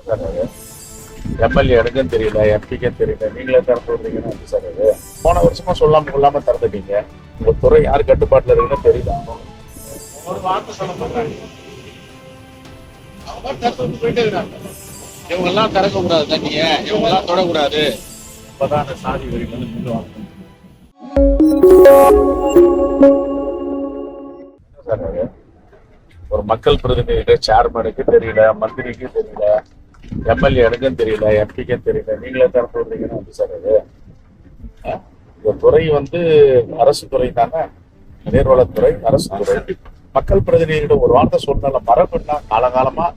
Sir அது MLA எனக்கும் தெரியல, எம்பிக்கும் தெரியல, நீங்களே திறந்து விடுறீங்கன்னு எப்படி சார் அது? போன வருஷமா சொல்லாம கொள்ளாம திறந்துட்டீங்க. உங்க துறை யார் கட்டுப்பாட்டுல இருக்குன்னு தெரியல. ஒரு வார்த்தை சொல்ல மாட்டாங்க. அவங்க திறந்து போயிட்டே இருக்காங்க. இவங்க எல்லாம் திறக்க கூடாது, தண்ணிய இவங்க எல்லாம் தொடக்கூடாது. இப்பதான் அந்த சாதி வரி வந்து முன்னுவாங்க சார் அது. ஒரு மக்கள் பிரதிநிதிகிட்ட சேர்மனுக்கு தெரியல, மந்திரிக்கு தெரியல, எம்எல்ஏ எனக்கும் தெரியல, எம்பிக்கும் தெரியல, நீங்களே திறந்து விடுறீங்கன்னு எப்படி சார் அது? இந்த துறை வந்து அரசு துறை தானே, நீர்வளத்துறை அரசு துறை. மக்கள் பிரதிநிதிகிட்ட ஒரு வார்த்தை சொன்னால மரபுன்னா காலகாலமா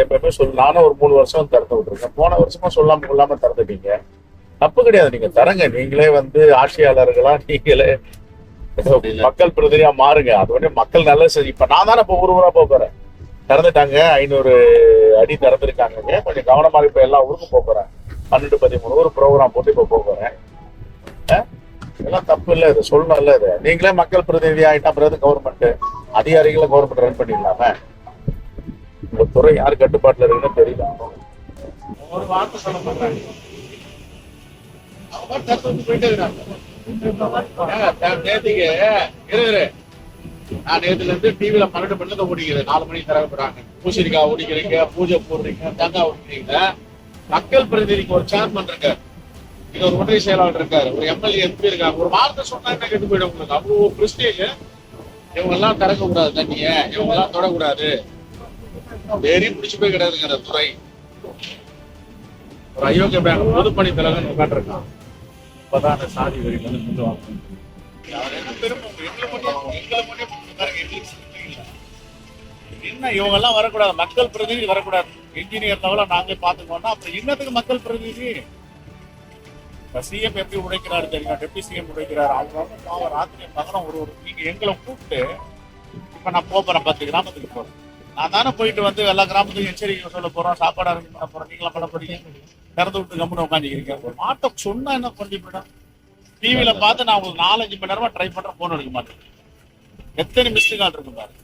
எப்பவுமே நானும் ஒரு 3 வருஷம் திறந்து விட்டுருக்கேன். போன வருஷமா சொல்லாம கொள்ளாம திறந்துட்டீங்க. தப்பு கிடையாது, நீங்க தரங்க. நீங்களே வந்து ஆட்சியாளர்களா நீங்களே மக்கள் பிரதிநிதியா மாறுங்க. அது வந்து மக்கள் நல்ல சரி. இப்ப நான் தானே இப்ப ஊரா போறேன். திறந்துட்டாங்க, 500 அடி திறந்துருக்காங்க. கொஞ்சம் கவனமா இப்ப எல்லா ஊருக்கும் போறேன். 12-13 ஊர் ப்ரோக்ராம் போட்டு இப்ப போறேன். இதெல்லாம் தப்பு இல்ல, இது சொல்லணும் இல்ல. இது நீங்களே மக்கள் பிரதிநிதி ஆயிட்டா பிறகு கவர்மெண்ட் அதிகாரிகளை கவர்மெண்ட் ரன் பண்ணிடலாமே. உங்க துறை யார் கட்டுப்பாட்டுல இருக்குன்னு தெரியல. ஒரு வார்த்தை சொல்ல மாட்டாங்க. அவங்க திறந்து போயிட்டே இருக்காங்க. நேற்றுக்கு நான் நேற்றுல இருந்து டிவில 12 மணில ஓடிக்கிறேன். 4 மணிக்கு திறக்க போறாங்க. பூசணிக்காய் ஓடிக்கிறீங்க, பூஜை போடுறீங்க, தேங்காய் ஓடிக்கிறீங்க. மக்கள் பிரதிநிதிக்கு ஒரு சேர்மன் இருக்காரு, இங்க ஒரு ஒன்றிய செயலாளர் இருக்காரு, ஒரு எம்எல்ஏ எம்பி இருக்காங்க. ஒரு வார்த்தை சொன்னா என்ன கெட்டு போயிடும் உங்களுக்கு. அவ்வளவு பிரஸ்டேஜ். இவங்க எல்லாம் திறக்க கூடாது, தண்ணிய இவங்க எல்லாம் தொடக்கூடாது. வெறி பிடிச்சு போய் கிடையாதுங்க அந்த துறை. ஒரு அயோக்கிய பேங்க் பொதுப்பணி தலைவர் உட்காந்துருக்கான். இப்பதான் அந்த சாதி வரி வந்து முன்னுவாங்க என்ன இவங்க எல்லாம் வரக்கூடாது, மக்கள் பிரதிநிதி வரக்கூடாது. இன்ஜினியர் தவிர நாங்களே பாத்துக்கோன்னா அப்புறம் என்னத்துக்கு மக்கள் பிரதிநிதி? சிஎம் எப்படி உழைக்கிறாரு தெரியும், டெப்டி சிஎம் உழைக்கிறாரு. அவங்க ராத்திரி பகலும் ஒரு நீங்க எங்களை கூப்பிட்டு இப்ப நான் போறேன் 10 கிராமத்துக்கு போறேன். நான் தானே போயிட்டு வந்து எல்லா கிராமத்துக்கும் எச்சரிக்கை சொல்ல போறோம், சாப்பாடு அரேஞ்ச் பண்ண போறோம். நீங்களா பண்ண போறீங்க, திறந்து விட்டு கம்முன்னு உட்காந்துக்கிறீங்க. ஒரு மாட்டை சொன்னா என்ன கொஞ்சம் மேடம், டிவியில பார்த்து நான் உங்களுக்கு 4-5 மணி நேரமா ட்ரை பண்றேன், போன் எடுக்க மாட்டேன். எத்தனை மிஸ்டு கால் இருக்கு பாரு.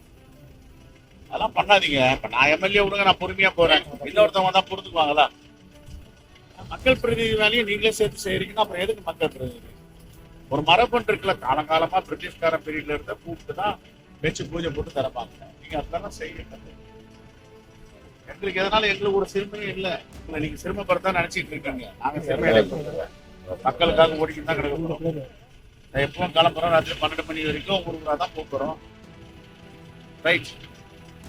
அதெல்லாம் பண்ணாதீங்க. இப்ப நான் எம்எல்ஏ விடுங்க, நான் பொறுமையா போறேன். இன்னொருத்தவங்க தான் பொறுத்துக்குவாங்களா? மக்கள் பிரதிநிதி வேலையை நீங்களே சேர்த்து செய்யறீங்கன்னா அப்புறம் எதுக்கு மக்கள் பிரதிநிதி? ஒரு மரபு இருக்குல்ல, காலங்காலமா பிரிட்டிஷ்கார பீரியட்ல இருந்த கூப்பிட்டு தான் வச்சு பூஜை போட்டு தரப்பாங்க. நீங்க அதெல்லாம் செய்யுங்க. எங்களுக்கு எதனால எங்களுக்கு ஒரு சிறுமையும் இல்லை. நீங்க சிறுமைப்படுத்த நினைச்சிட்டு இருக்கீங்க. நாங்க சிறுமையில மக்களுக்காக ஓடிக்கிட்டு தான் கிடக்கிறோம். எப்பவும் கிளம்புறோம், ராத்திரி 12 மணி வரைக்கும் ஊருக்குறா தான் போக்குறோம். ரைட்,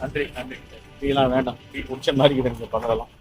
நன்றி நன்றி. டீலாம் வேண்டாம், டீ குடிச்ச மாதிரி நீங்க பண்ணலாம்.